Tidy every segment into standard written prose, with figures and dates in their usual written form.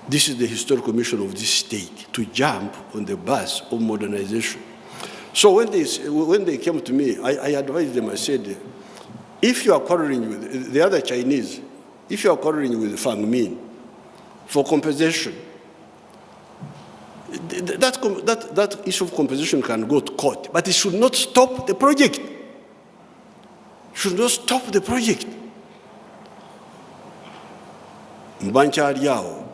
This is the historical mission of this state, to jump on the bus of modernization. So when they came to me, I advised them, I said, if you are quarreling with the other Chinese, if you are quarreling with Fang Min for compensation, that issue of compensation can go to court, but it should not stop the project. Should not stop the project. Mbancha Liao.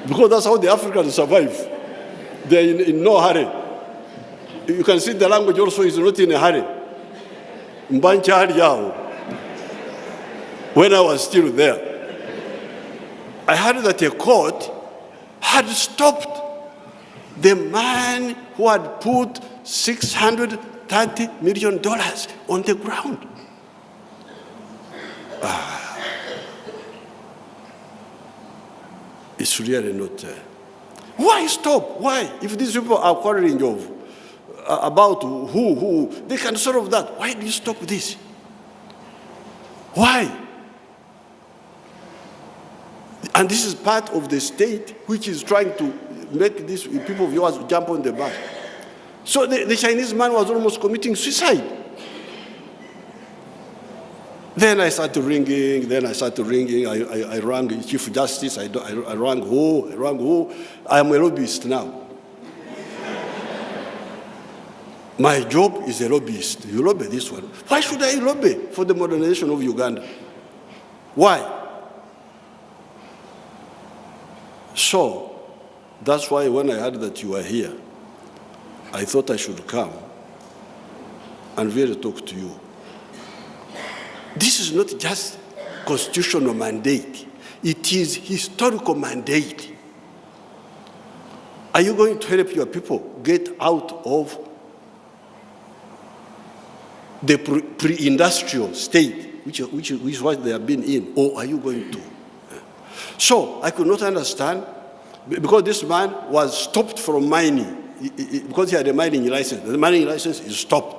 Because that's how the Africans survive. They are in no hurry. You can see the language also is not in a hurry. Mbancha Liao. When I was still there, I heard that a court had stopped the man who had put $630 million on the ground. It's really not. Why stop? Why? If these people are quarreling about who, they can solve that. Why do you stop this? Why? And this is part of the state which is trying to make these people of yours jump on the bus. So the Chinese man was almost committing suicide. Then I started ringing, I rang the Chief Justice, I rang who. I am a lobbyist now. My job is a lobbyist. You lobby this one. Why should I lobby for the modernization of Uganda? Why? So, that's why when I heard that you were here, I thought I should come and really talk to you. This is not just constitutional mandate. It is historical mandate. Are you going to help your people get out of the pre-industrial state, which is what they have been in, or are you going to? So I could not understand, because this man was stopped from mining, because he had a mining license. The mining license is stopped.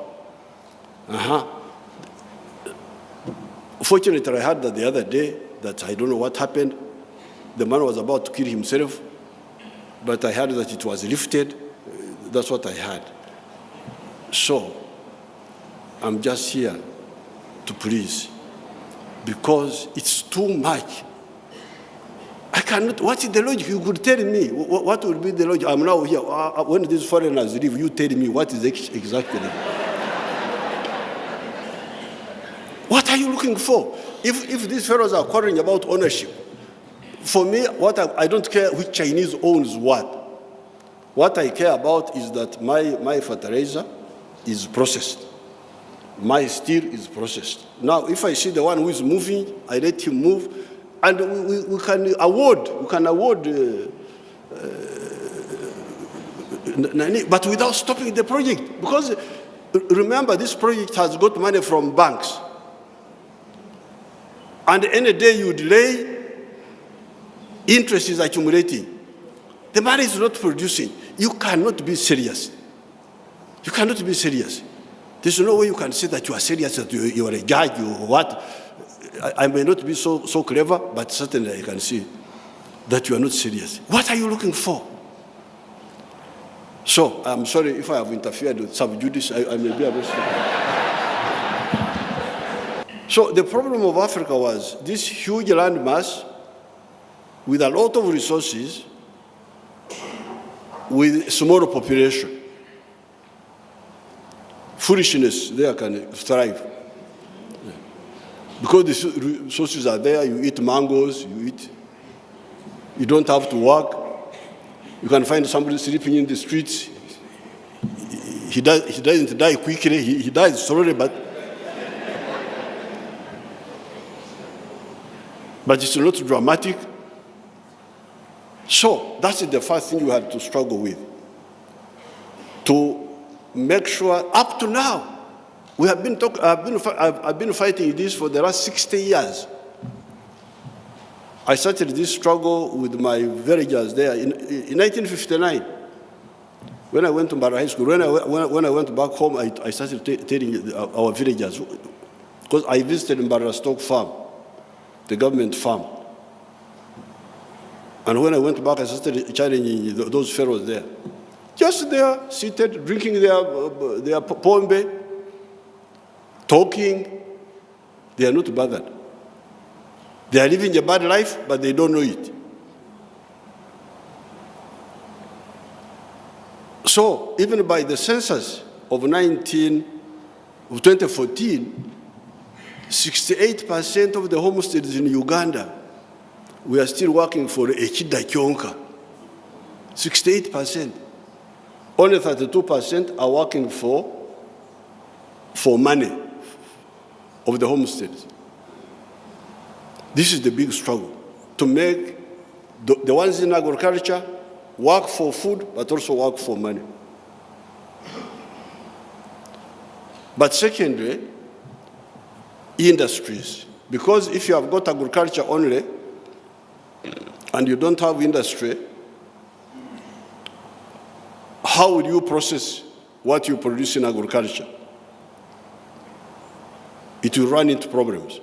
Fortunately, I heard that the other day, that I don't know what happened. The man was about to kill himself, but I heard that it was lifted. That's what I heard. So I'm just here to please, because it's too much. I cannot, what is the logic? You could tell me, what would be the logic? I'm now here, when these foreigners leave, you tell me what is exactly. What are you looking for? If these fellows are quarreling about ownership, for me, I don't care which Chinese owns what. What I care about is that my fertilizer is processed. My steel is processed. Now, if I see the one who is moving, I let him move, and we can award, but without stopping the project. Because remember, this project has got money from banks. And any day you delay, interest is accumulating. The money is not producing. You cannot be serious. You cannot be serious. There's no way you can say that you are serious, that you are a judge or what. I may not be so clever, but certainly I can see that you are not serious. What are you looking for? So I'm sorry if I have interfered with sub judice. I may be arrested. So the problem of Africa was this huge land mass with a lot of resources, with smaller population. Foolishness there can thrive. Because the resources are there, you eat mangoes, you don't have to work. You can find somebody sleeping in the streets. He doesn't die quickly, he dies slowly, but it's not dramatic. So that's the first thing you had to struggle with. To make sure, up to now, I've been fighting this for the last 60 years. I started this struggle with my villagers there in 1959. When I went to Mara High School, when I went back home, I started telling our villagers, Because I visited Mbarastock farm, the government farm. And when I went back, I started challenging those fellows there. Just there, seated, drinking their pombe, talking. They are not bothered. They are living a bad life, but they don't know it. So even by the census of 2014, 68% of the homesteads in Uganda we are still working for Echida Kyonka. 68%. Only 32% are working for money of the homesteads. This is the big struggle, to make the ones in agriculture work for food, but also work for money. But secondly, industries. Because if you have got agriculture only, and you don't have industry, how will you process what you produce in agriculture? It will run into problems.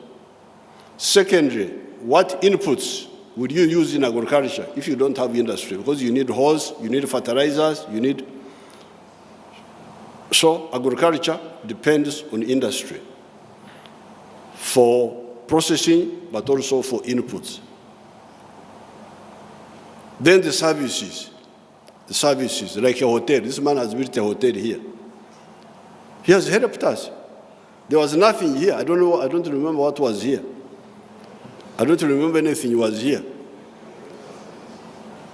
Secondly, what inputs would you use in agriculture if you don't have industry? Because you need hose, you need fertilizers, you need... So agriculture depends on industry for processing, but also for inputs. Then the services, like a hotel. This man has built a hotel here. He has helped us. There was nothing here. I don't remember what was here. I don't remember anything was here.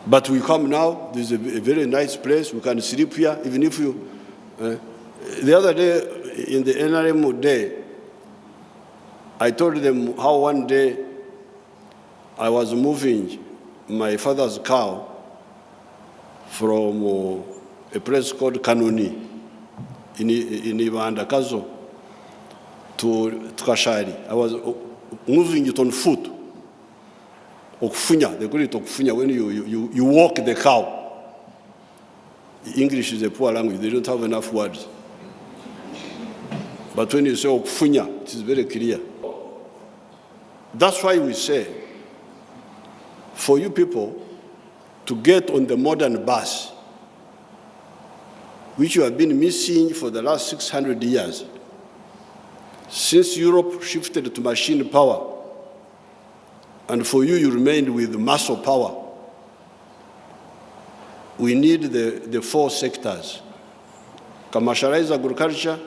But we come now, there's a very nice place. We can sleep here, even if you... the other day, in the NRM day, I told them how one day I was moving my father's cow from a place called Kanuni in Ibandakazo to Kashari. I was moving it on foot. Okufunya, they call it okufunya, when you walk the cow. English is a poor language, they don't have enough words. But when you say okufunya, it is very clear. That's why we say, for you people to get on the modern bus, which you have been missing for the last 600 years, since Europe shifted to machine power, and for you, you remained with muscle power, we need the four sectors: commercialized agriculture,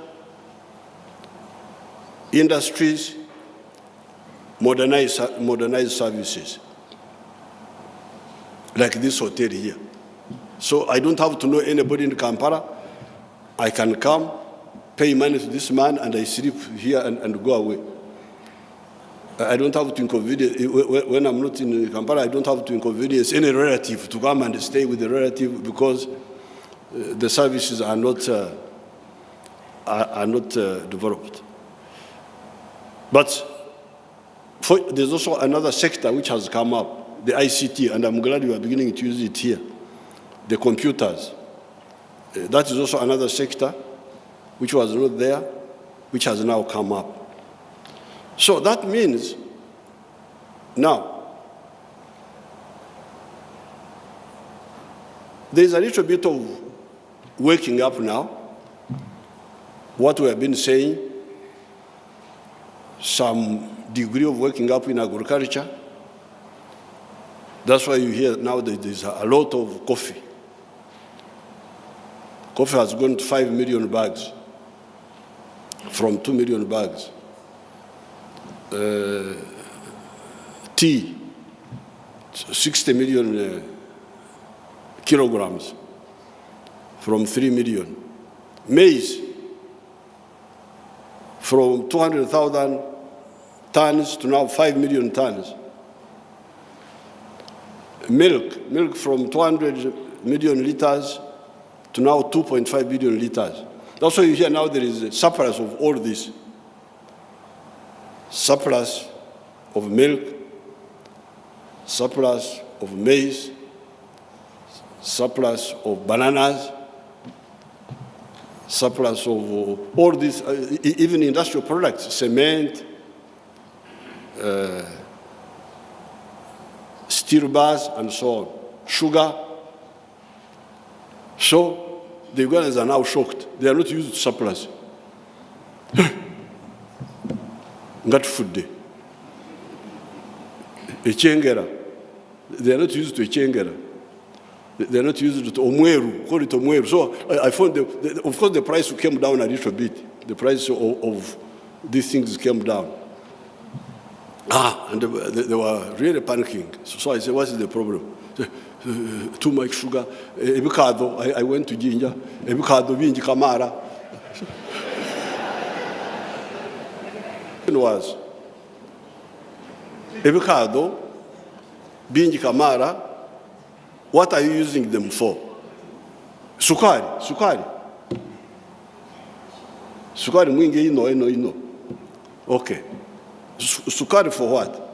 industries, modernized services, like this hotel here. So I don't have to know anybody in Kampala. I can come, pay money to this man, and I sleep here and go away. I don't have to inconvenience, when I'm not in Kampala, I don't have to inconvenience any relative to come and stay with the relative, because the services are not developed. But there's also another sector which has come up, the ICT, and I'm glad you are beginning to use it here, the computers. That is also another sector which was not there, which has now come up. So that means now there's a little bit of waking up now, what we have been saying, some degree of waking up in agriculture. That's why you hear now that there's a lot of coffee. Coffee has gone to 5 million bags from 2 million bags. Tea, 60 million kilograms from 3 million. Maize, from 200,000 tons to now 5 million tons. Milk from 200 million liters to now 2.5 billion liters. That's why you hear now there is a surplus of all this. Surplus of milk, surplus of maize, surplus of bananas, surplus of all these, even industrial products, cement, steel bars, and so on, sugar. So the Ugandans are now shocked. They are not used to surplus. Ngat food. Echengera. They are not used to echengera. They are not used to omweru, call it omweru. So I found, of course, the price came down a little bit. The price of these things came down. And they were really panicking. So I said, what is the problem? Too much sugar. I went to Jinja. Ebikado bingi kamara. It was ebikado bingi kamara. What are you using them for? Sukari. Sukari mwingi ino. Okay. Sukari for what?